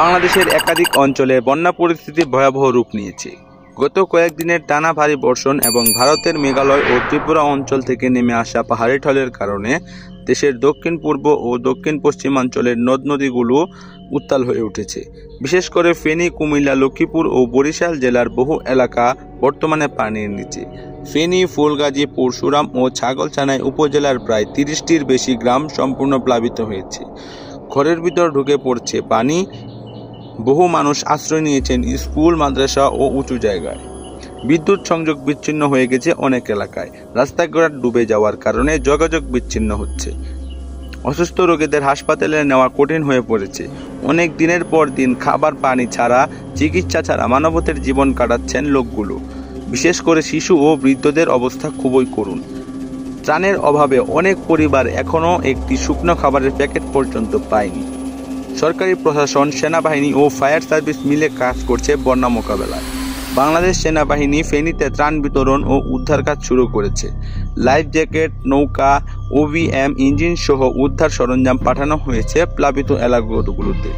বাংলাদেশের একাধিক অঞ্চলে বন্যা পরিস্থিতি ভয়াবহ রূপ নিয়েছে। গত কয়েকদিনের টানা ভারী বর্ষণ এবং ভারতের মেঘালয় ও ত্রিপুরা অঞ্চল থেকে নেমে আসা পাহাড়ি ঢলের কারণে দেশের দক্ষিণ পূর্ব ও দক্ষিণ পশ্চিমাঞ্চলের নদ নদীগুলো উত্তাল হয়ে উঠেছে। বিশেষ করে ফেনী, কুমিল্লা, লক্ষ্মীপুর ও বরিশাল জেলার বহু এলাকা বর্তমানে পানির নিচে। ফেনী, ফুলগাজী, পরশুরাম ও ছাগলছানাই উপজেলার প্রায় 30টির বেশি গ্রাম সম্পূর্ণ প্লাবিত হয়েছে। ঘরের ভিতর ঢুকে পড়ছে পানি। বহু মানুষ আশ্রয় নিয়েছেন স্কুল, মাদ্রাসা ও উঁচু জায়গায়। বিদ্যুৎ সংযোগ বিচ্ছিন্ন হয়ে গেছে অনেক এলাকায়। রাস্তাঘাট ডুবে যাওয়ার কারণে যোগাযোগ বিচ্ছিন্ন হচ্ছে। অসুস্থ রোগীদের হাসপাতালে নেওয়া কঠিন হয়ে পড়েছে। অনেক দিনের পর দিন খাবার, পানি ছাড়া, চিকিৎসা ছাড়া মানবতার জীবন কাটাচ্ছেন লোকগুলো। বিশেষ করে শিশু ও বৃদ্ধদের অবস্থা খুবই করুণ। ত্রাণের অভাবে অনেক পরিবার এখনও একটি শুকনো খাবারের প্যাকেট পর্যন্ত পায়নি। সরকারি প্রশাসন, সেনাবাহিনী ও ফায়ার সার্ভিস মিলে কাজ করছে বন্যা মোকাবেলায়। বাংলাদেশ সেনাবাহিনী ফেনীতে ত্রাণ বিতরণ ও উদ্ধার কাজ শুরু করেছে। লাইফ জ্যাকেট, নৌকা, ওভিএম ইঞ্জিন সহ উদ্ধার সরঞ্জাম পাঠানো হয়েছে প্লাবিত এলাকাগুলোতে।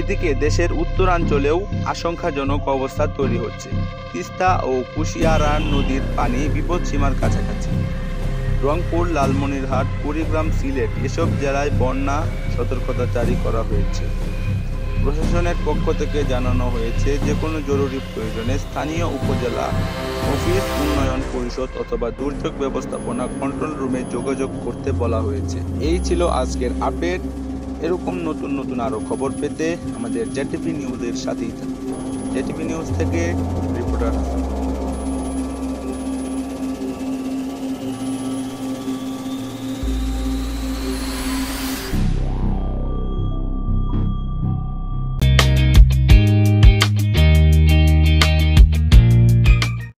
এদিকে দেশের উত্তরাঞ্চলেও আশঙ্কাজনক অবস্থা তৈরি হচ্ছে। তিস্তা ও কুশিয়ারা নদীর পানি বিপদসীমার কাছাকাছি। রংপুর, লালমনিরহাট, কুড়িগ্রাম, সিলেট এসব জেলায় বন্যা সতর্কতা জারি করা হয়েছে। প্রশাসনের পক্ষ থেকে জানানো হয়েছে, যে কোনো জরুরি প্রয়োজনে স্থানীয় উপজেলা অফিস, উন্নয়ন পরিষদ অথবা দুর্যোগ ব্যবস্থাপনা কন্ট্রোল রুমে যোগাযোগ করতে বলা হয়েছে। এই ছিল আজকের আপডেট। এরকম নতুন নতুন আরও খবর পেতে আমাদের জেটিভি নিউজের সাথেই থাকুন। জেটিভি নিউজ থেকে রিপোর্টার।